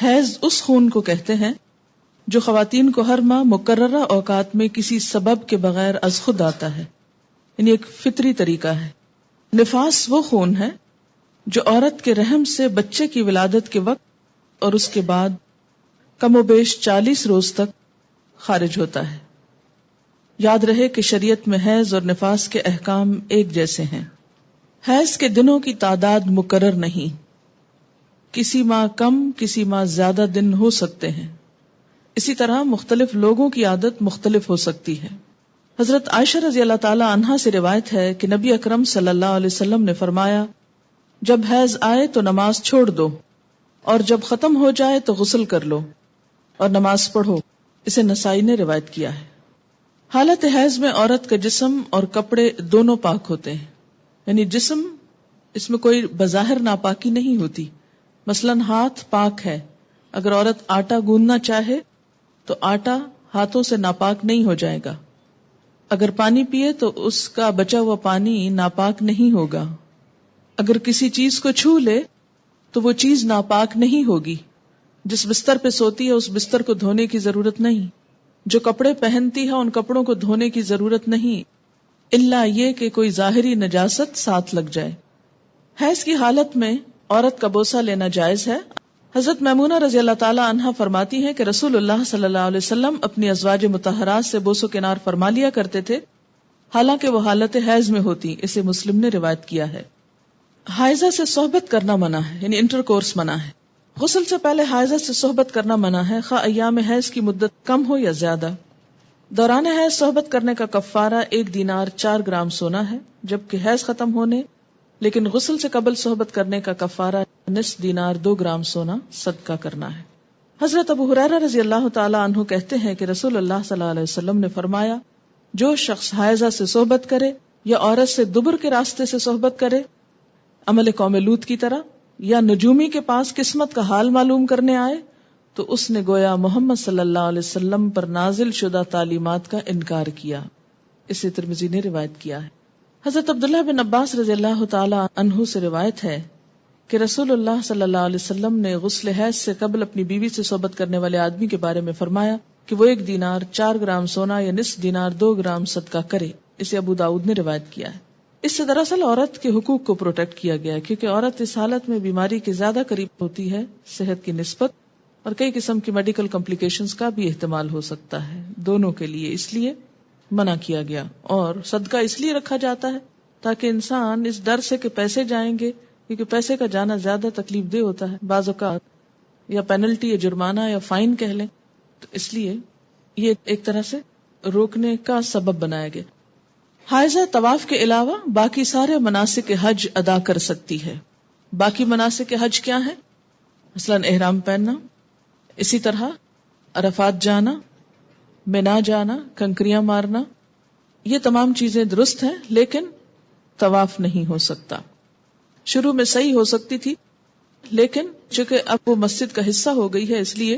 حیض اس خون کو کہتے ہیں جو خواتین کو ہر ماہ مقررہ اوقات میں کسی سبب کے بغیر از خود آتا ہے، یعنی ایک فطری طریقہ ہے۔ نفاس وہ خون ہے جو عورت کے رحم سے بچے کی ولادت کے وقت اور اس کے بعد کم و بیش 40 روز تک خارج ہوتا ہے۔ یاد رہے کہ شریعت میں حیض اور نفاس کے احکام ایک جیسے ہیں۔ حیض کے دنوں کی تعداد مقرر نہیں، کسی ماہ کم کسی ماہ زیادہ دن ہو سکتے ہیں، اسی طرح مختلف لوگوں کی عادت مختلف ہو سکتی ہے۔ حضرت عائشہ رضی اللہ تعالی عنہا سے روایت ہے کہ نبی اکرم صلی اللہ علیہ وسلم نے فرمایا، جب حیض آئے تو نماز چھوڑ دو، اور جب ختم ہو جائے تو غسل کر لو اور نماز پڑھو۔ اسے نسائی نے روایت کیا ہے۔ حالت حیض میں عورت کا جسم اور کپڑے دونوں پاک ہوتے ہیں، یعنی جسم، اس میں کوئی بظاہر ناپاکی نہیں ہوتی۔ مثلا ہاتھ پاک ہے، اگر عورت آٹا گوندنا چاہے تو آٹا ہاتھوں سے ناپاک نہیں ہو جائے گا۔ اگر پانی پیے تو اس کا بچا ہوا پانی ناپاک نہیں ہوگا۔ اگر کسی چیز کو چھو لے تو وہ چیز ناپاک نہیں ہوگی۔ جس بستر پہ سوتی ہے اس بستر کو دھونے کی ضرورت نہیں، جو کپڑے پہنتی ہے ان کپڑوں کو دھونے کی ضرورت نہیں، الا یہ کہ کوئی ظاہری نجاست ساتھ لگ جائے۔ حیض کی حالت میں عورت کا بوسہ لینا جائز ہے۔ حضرت میمونہ رضی اللہ تعالی عنہا فرماتی ہیں کہ رسول اللہ صلی اللہ علیہ وسلم اپنی ازواج مطہرات سے بوس و کنار فرما لیا کرتے تھے، حالانکہ وہ حالت حیض میں ہوتی۔ اسے مسلم نے روایت کیا ہے۔ حائضہ سے صحبت کرنا منع ہے، یعنی انٹر کورس منع ہے۔ غسل سے پہلے حائضہ سے صحبت کرنا منع ہے، خواہ ایام حیض کی مدت کم ہو یا زیادہ۔ دوران حیض صحبت کرنے کا کفارہ 1 دینار 4 گرام سونا ہے، جبکہ حیض ختم ہونے لیکن غسل سے قبل صحبت کرنے کا کفارہ نصف دینار 2 گرام سونا صدقہ کرنا ہے۔ حضرت ابو ہریرہ رضی اللہ تعالی عنہ کہتے ہیں کہ رسول اللہ صلی اللہ علیہ وسلم نے فرمایا، جو شخص حائضہ سے صحبت کرے یا عورت سے دبر کے راستے سے صحبت کرے، عمل قوم لوط کی طرح، یا نجومی کے پاس قسمت کا حال معلوم کرنے آئے، تو اس نے گویا محمد صلی اللہ علیہ وسلم پر نازل شدہ تعلیمات کا انکار کیا۔ اسے ترمذی نے روایت کیا ہے۔ حضرت عبداللہ بن عباس رضی اللہ تعالی عنہ سے روایت ہے کہ رسول اللہ صلی اللہ علیہ وسلم نے غسل حیض سے قبل اپنی بیوی سے صحبت کرنے والے آدمی کے بارے میں فرمایا کہ وہ 1 دینار 4 گرام سونا یا نصف دینار 2 گرام صدقہ کرے۔ اسے ابو داؤد نے روایت کیا ہے۔ اس سے دراصل عورت کے حقوق کو پروٹیکٹ کیا گیا ہے، کیونکہ عورت اس حالت میں بیماری کے زیادہ قریب ہوتی ہے صحت کی نسبت، اور کئی قسم کی میڈیکل کمپلیکیشنز کا بھی احتمال ہو سکتا ہے دونوں کے لیے، اس لیے منع کیا گیا۔ اور صدقہ اس لیے رکھا جاتا ہے تاکہ انسان اس ڈر سے کہ پیسے جائیں گے، کیونکہ پیسے کا جانا زیادہ تکلیف دہ ہوتا ہے بعض اوقات، یا پینلٹی یا جرمانہ یا فائن کہہ لیں، تو اس لیے یہ ایک طرح سے روکنے کا سبب بنایا گیا۔ حائضہ طواف کے علاوہ باقی سارے مناسک حج ادا کر سکتی ہے۔ باقی مناسک حج کیا ہیں؟ مثلا احرام پہننا، اسی طرح عرفات جانا، مینا جانا، کنکریاں مارنا، یہ تمام چیزیں درست ہیں، لیکن طواف نہیں ہو سکتا۔ شروع میں صحیح ہو سکتی تھی، لیکن چونکہ اب وہ مسجد کا حصہ ہو گئی ہے اس لیے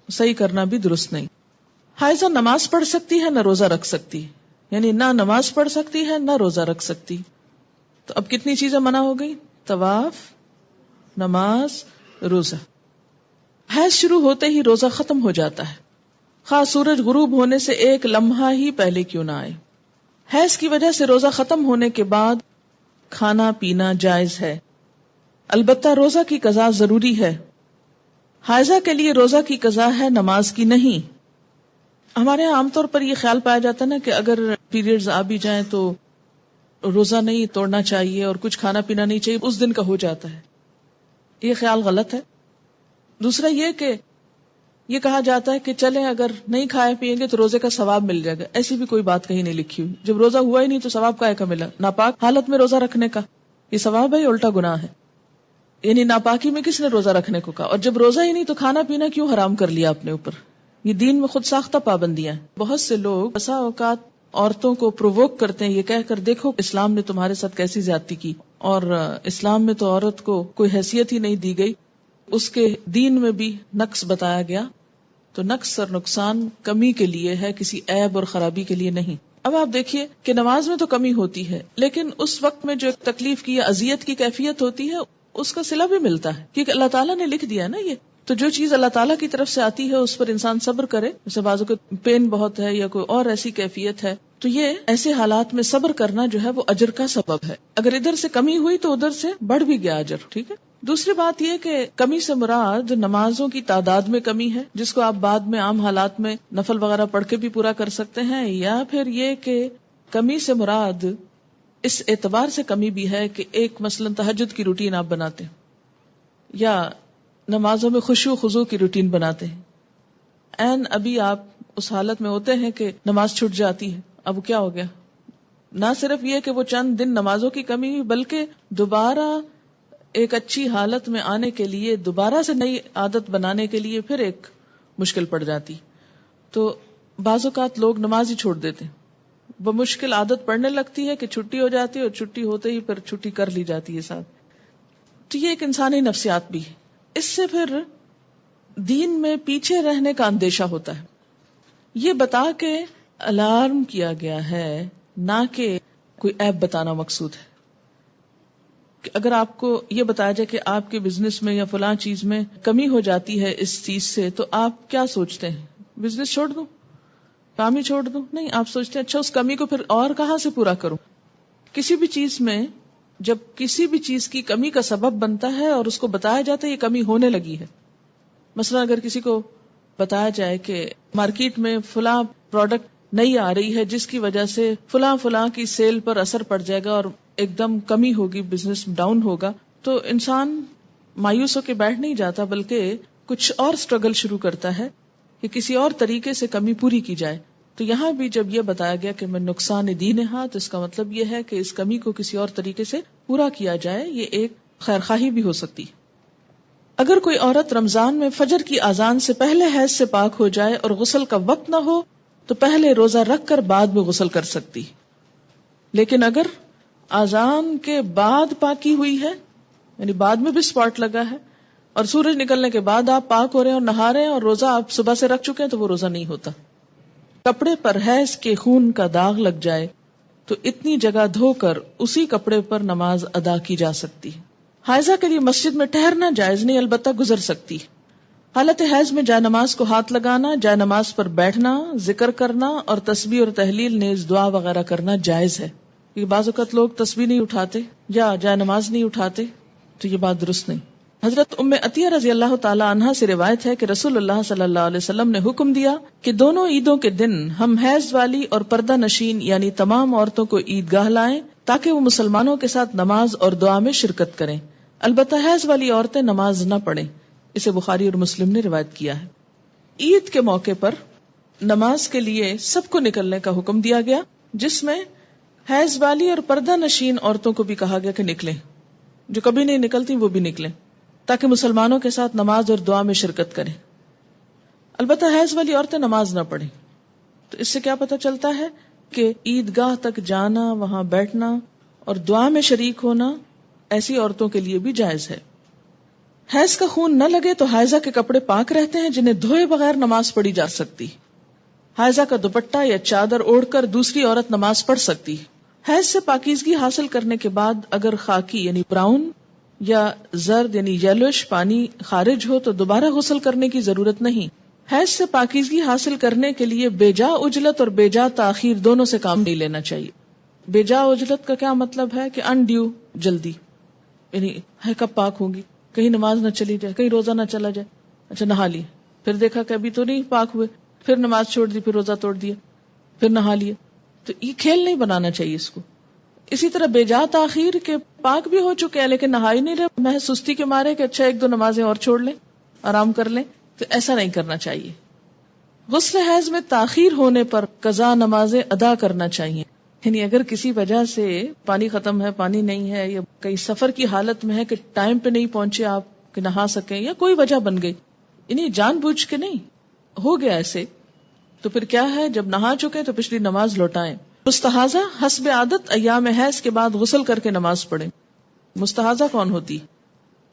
صحیح کرنا بھی درست نہیں۔ حائضہ نماز پڑھ سکتی ہے نہ روزہ رکھ سکتی، یعنی نہ نماز پڑھ سکتی ہے نہ روزہ رکھ سکتی۔ تو اب کتنی چیزیں منع ہو گئی؟ طواف، نماز، روزہ۔ حیض شروع ہوتے ہی روزہ ختم ہو جاتا ہے، خواہ سورج غروب ہونے سے 1 لمحہ ہی پہلے کیوں نہ آئے۔ حیض کی وجہ سے روزہ ختم ہونے کے بعد کھانا پینا جائز ہے، البتہ روزہ کی قضا ضروری ہے۔ حائضہ کے لیے روزہ کی قضا ہے، نماز کی نہیں۔ ہمارے یہاں عام طور پر یہ خیال پایا جاتا ہے نا کہ اگر پیریڈز آ بھی جائیں تو روزہ نہیں توڑنا چاہیے اور کچھ کھانا پینا نہیں چاہیے، اس دن کا ہو جاتا ہے۔ یہ خیال غلط ہے۔ دوسرا یہ کہ یہ کہا جاتا ہے کہ چلیں اگر نہیں کھائے پیئیں گے تو روزے کا ثواب مل جائے گا، ایسی بھی کوئی بات کہیں نہیں لکھی ہوئی۔ جب روزہ ہوا ہی نہیں تو ثواب کائے کا ملا؟ ناپاک حالت میں روزہ رکھنے کا یہ ثواب ہے یا الٹا گناہ ہے؟ یعنی ناپاکی میں کس نے روزہ رکھنے کو کہا؟ اور جب روزہ ہی نہیں تو کھانا پینا کیوں حرام کر لیا اپنے اوپر؟ یہ دین میں خود ساختہ پابندیاں ہیں۔ بہت سے لوگ بسا اوقات عورتوں کو پرووک کرتے ہیں یہ کہہ کر، دیکھو اسلام نے تمہارے ساتھ کیسی زیادتی کی، اور اسلام میں تو عورت کو کوئی حیثیت ہی نہیں دی گئی، اس کے دین میں بھی نقص بتایا گیا۔ تو نقص اور نقصان کمی کے لیے ہے، کسی عیب اور خرابی کے لیے نہیں۔ اب آپ دیکھیے کہ نماز میں تو کمی ہوتی ہے، لیکن اس وقت میں جو ایک تکلیف کی یا اذیت کی کیفیت ہوتی ہے اس کا صلہ بھی ملتا ہے، کیونکہ اللہ تعالیٰ نے لکھ دیا ہے نا یہ۔ تو جو چیز اللہ تعالیٰ کی طرف سے آتی ہے اس پر انسان صبر کرے. جیسے بازو کو پین بہت ہے یا کوئی اور ایسی کیفیت ہے, تو یہ ایسے حالات میں صبر کرنا جو ہے وہ اجر کا سبب ہے. اگر ادھر سے کمی ہوئی تو ادھر سے بڑھ بھی گیا اجر. ٹھیک ہے. دوسری بات یہ کہ کمی سے مراد نمازوں کی تعداد میں کمی ہے, جس کو آپ بعد میں عام حالات میں نفل وغیرہ پڑھ کے بھی پورا کر سکتے ہیں, یا پھر یہ کہ کمی سے مراد اس اعتبار سے کمی بھی ہے کہ ایک مثلا تہجد کی روٹین آپ بناتے ہیں یا نمازوں میں خشوع خضوع کی روٹین بناتے ہیں, این ابھی آپ اس حالت میں ہوتے ہیں کہ نماز چھوٹ جاتی ہے. اب کیا ہو گیا؟ نہ صرف یہ کہ وہ چند دن نمازوں کی کمی ہوئی, بلکہ دوبارہ ایک اچھی حالت میں آنے کے لیے, دوبارہ سے نئی عادت بنانے کے لیے پھر ایک مشکل پڑ جاتی. تو بعض اوقات لوگ نماز ہی چھوڑ دیتے ہیں, بمشکل عادت پڑنے لگتی ہے کہ چھٹی ہو جاتی ہے, اور چھٹی ہوتے ہی پھر چھٹی کر لی جاتی ہے ساتھ. تو یہ ایک انسانی نفسیات بھی ہے. اس سے پھر دین میں پیچھے رہنے کا اندیشہ ہوتا ہے. یہ بتا کے الارم کیا گیا ہے, نہ کہ کوئی عیب بتانا مقصود ہے. کہ اگر آپ کو یہ بتایا جائے کہ آپ کے بزنس میں یا فلاں چیز میں کمی ہو جاتی ہے اس چیز سے, تو آپ کیا سوچتے ہیں؟ بزنس چھوڑ دوں, کام ہی چھوڑ دوں؟ نہیں, آپ سوچتے ہیں اچھا اس کمی کو پھر اور کہاں سے پورا کروں. کسی بھی چیز میں جب کسی بھی چیز کی کمی کا سبب بنتا ہے اور اس کو بتایا جاتا ہے یہ کمی ہونے لگی ہے. مثلا اگر کسی کو بتایا جائے کہ مارکیٹ میں فلاں پروڈکٹ نہیں آ رہی ہے جس کی وجہ سے فلاں کی سیل پر اثر پڑ جائے گا اور ایک دم کمی ہوگی, بزنس ڈاؤن ہوگا, تو انسان مایوس ہو کے بیٹھ نہیں جاتا, بلکہ کچھ اور سٹرگل شروع کرتا ہے کہ کسی اور طریقے سے کمی پوری کی جائے. تو یہاں بھی جب یہ بتایا گیا کہ میں نقصان دین ہاں, تو اس کا مطلب یہ ہے کہ اس کمی کو کسی اور طریقے سے پورا کیا جائے. یہ ایک خیرخواہی بھی ہو سکتی. اگر کوئی عورت رمضان میں فجر کی اذان سے پہلے حیض سے پاک ہو جائے اور غسل کا وقت نہ ہو تو پہلے روزہ رکھ کر بعد میں غسل کر سکتی. لیکن اگر اذان کے بعد پاکی ہوئی ہے, یعنی بعد میں بھی اسپاٹ لگا ہے, اور سورج نکلنے کے بعد آپ پاک ہو رہے ہیں اور نہا رہے ہیں اور روزہ آپ صبح سے رکھ چکے ہیں, تو وہ روزہ نہیں ہوتا. کپڑے پر حیض کے خون کا داغ لگ جائے تو اتنی جگہ دھو کر اسی کپڑے پر نماز ادا کی جا سکتی. حائضہ کے لیے مسجد میں ٹھہرنا جائز نہیں, البتہ گزر سکتی. حالت حیض میں جائے نماز کو ہاتھ لگانا, جائے نماز پر بیٹھنا, ذکر کرنا اور تسبیح اور تحلیل نیز دعا وغیرہ کرنا جائز ہے. یہ بعض اوقات لوگ تسبیح نہیں اٹھاتے یا جائے نماز نہیں اٹھاتے, تو یہ بات درست نہیں. حضرت ام عطیہ رضی اللہ تعالی عنہا سے روایت ہے کہ رسول اللہ صلی اللہ علیہ وسلم نے حکم دیا کہ دونوں عیدوں کے دن ہم حیض والی اور پردہ نشین یعنی تمام عورتوں کو عیدگاہ لائیں تاکہ وہ مسلمانوں کے ساتھ نماز اور دعا میں شرکت کریں. البتہ حیض والی عورتیں نماز نہ پڑھیں. اسے بخاری اور مسلم نے روایت کیا ہے. عید کے موقع پر نماز کے لیے سب کو نکلنے کا حکم دیا گیا, جس میں حیض والی اور پردہ نشین عورتوں کو بھی کہا گیا کہ نکلیں. جو کبھی نہیں نکلتی وہ بھی نکلیں تاکہ مسلمانوں کے ساتھ نماز اور دعا میں شرکت کریں. البتہ حیض والی عورتیں نماز نہ پڑھیں. تو اس سے کیا پتہ چلتا ہے کہ عیدگاہ تک جانا, وہاں بیٹھنا اور دعا میں شریک ہونا ایسی عورتوں کے لیے بھی جائز ہے. حیض کا خون نہ لگے تو حائضہ کے کپڑے پاک رہتے ہیں جنہیں دھوئے بغیر نماز پڑھی جا سکتی. حائضہ کا دوپٹہ یا چادر اوڑھ کر دوسری عورت نماز پڑھ سکتی. حیض سے پاکیزگی حاصل کرنے کے بعد اگر خاکی یعنی براؤن یا زرد یعنی یلوش پانی خارج ہو تو دوبارہ غسل کرنے کی ضرورت نہیں. حیض سے پاکیزگی حاصل کرنے کے لیے بے جا عجلت اور بے جا تاخیر دونوں سے کام نہیں لینا چاہیے. بے جا عجلت کا کیا مطلب ہے کہ انڈیو جلدی, یعنی ہے کب پاک ہوگی, کہیں نماز نہ چلی جائے, کہیں روزہ نہ چلا جائے, اچھا نہا لی, پھر دیکھا کہ ابھی تو نہیں پاک ہوئے, پھر نماز چھوڑ دی, پھر روزہ توڑ دیا, پھر نہا لیے. تو یہ کھیل نہیں بنانا چاہیے اس کو. اسی طرح بے جا تاخیر کے پاک بھی ہو چکے ہیں لیکن نہا ہی نہیں رہے, محض سستی کے مارے کہ اچھا ایک دو نمازیں اور چھوڑ لیں, آرام کر لیں, تو ایسا نہیں کرنا چاہیے. غسل حیض میں تاخیر ہونے پر قضا نمازیں ادا کرنا چاہیے. یعنی اگر کسی وجہ سے پانی ختم ہے, پانی نہیں ہے, یا کئی سفر کی حالت میں ہے کہ ٹائم پہ نہیں پہنچے آپ کہ نہا سکیں, یا کوئی وجہ بن گئی, یعنی جان بوجھ کے نہیں ہو گیا ایسے, تو پھر کیا ہے, جب نہا چکے تو پچھلی نماز لوٹائیں. مستحاضہ حسب عادت ایام حیض کے بعد غسل کر کے نماز پڑھیں. مستحاضہ کون ہوتی؟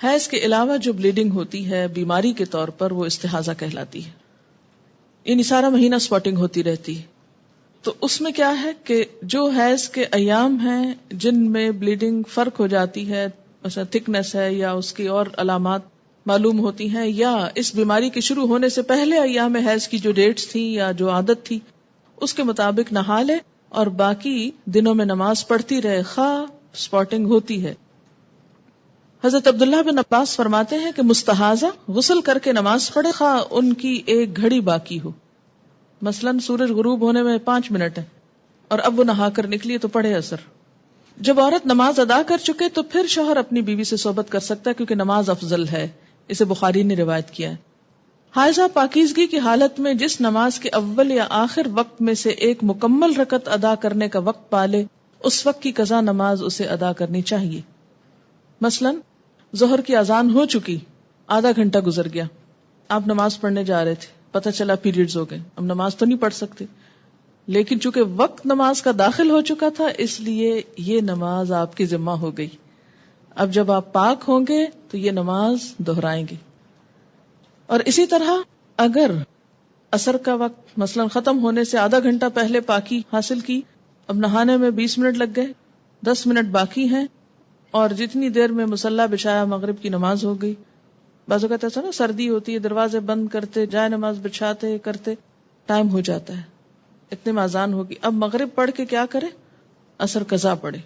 حیض کے علاوہ جو بلیڈنگ ہوتی ہے بیماری کے طور پر, وہ استحاضہ کہلاتی ہے. یعنی سارا مہینہ سپاٹنگ ہوتی رہتی ہے. تو اس میں کیا ہے کہ جو حیض کے ایام ہیں جن میں بلیڈنگ فرق ہو جاتی ہے, مثلا تھکنس ہے یا اس کی اور علامات, معلوم ہوتی ہیں، یا اس بیماری کے شروع ہونے سے پہلے ایام حیض کی جو ڈیٹس تھیں یا جو عادت تھی اس کے مطابق نہا لے اور باقی دنوں میں نماز پڑھتی رہے خواہ سپاٹنگ ہوتی ہے۔ حضرت عبداللہ بن عباس فرماتے ہیں کہ مستحاضہ غسل کر کے نماز پڑھے خواہ ان کی ایک گھڑی باقی ہو، مثلاً سورج غروب ہونے میں 5 منٹ ہے اور اب وہ نہا کر نکلی تو پڑھے اثر۔ جب عورت نماز ادا کر چکے تو پھر شوہر اپنی بیوی سے صحبت کر سکتا ہے، کیونکہ نماز افضل ہے، اسے بخاری نے روایت کیا ہے۔ حائضہ پاکیزگی کی حالت میں جس نماز کے اول یا آخر وقت میں سے ایک مکمل رکعت ادا کرنے کا وقت پالے اس وقت کی قضا نماز اسے ادا کرنی چاہیے۔ مثلاً ظہر کی اذان ہو چکی، آدھا گھنٹہ گزر گیا، آپ نماز پڑھنے جا رہے تھے، پتہ چلا پیریڈز ہو گئے، اب نماز تو نہیں پڑھ سکتے، لیکن چونکہ وقت نماز کا داخل ہو چکا تھا اس لیے یہ نماز آپ کی ذمہ ہو گئی۔ اب جب آپ پاک ہوں گے تو یہ نماز دہرائیں گے۔ اور اسی طرح اگر عصر کا وقت مثلا ختم ہونے سے آدھا گھنٹہ پہلے پاکی حاصل کی، اب نہانے میں 20 منٹ لگ گئے، 10 منٹ باقی ہیں، اور جتنی دیر میں مصلی بچھایا مغرب کی نماز ہو گئی۔ بعض اوقات ایسا نا سردی ہوتی ہے، دروازے بند کرتے جائے نماز بچھاتے کرتے ٹائم ہو جاتا ہے، اتنے میں اذان ہوگی، اب مغرب پڑھ کے کیا کرے؟ عصر قضا پڑھے۔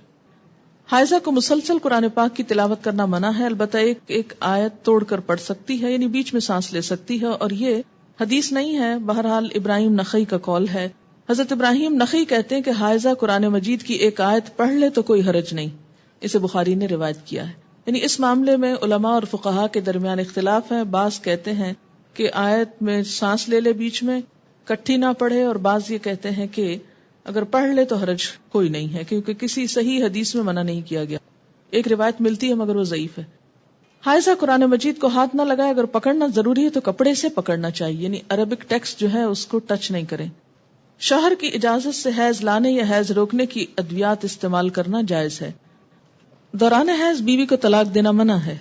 حائضہ کو مسلسل قرآن پاک کی تلاوت کرنا منع ہے، البتہ ایک آیت توڑ کر پڑھ سکتی ہے، یعنی بیچ میں سانس لے سکتی ہے، اور یہ حدیث نہیں ہے، بہرحال ابراہیم نخعی کا قول ہے۔ حضرت ابراہیم نخعی کہتے ہیں کہ حائضہ قرآن مجید کی ایک آیت پڑھ لے تو کوئی حرج نہیں، اسے بخاری نے روایت کیا ہے۔ یعنی اس معاملے میں علماء اور فقہاء کے درمیان اختلاف ہے، بعض کہتے ہیں کہ آیت میں سانس لے بیچ میں کٹھی نہ پڑھے، اور بعض یہ کہتے ہیں کہ اگر پڑھ لے تو حرج کوئی نہیں ہے، کیونکہ کسی صحیح حدیث میں منع نہیں کیا گیا۔ ایک روایت ملتی ہے مگر وہ ضعیف ہے۔ حائضہ قرآن مجید کو ہاتھ نہ لگائے، اگر پکڑنا ضروری ہے تو کپڑے سے پکڑنا چاہیے، یعنی عربک ٹیکسٹ جو ہے اس کو ٹچ نہیں کریں۔ شوہر کی اجازت سے حیض لانے یا حیض روکنے کی ادویات استعمال کرنا جائز ہے۔ دوران حیض بیوی کو طلاق دینا منع ہے۔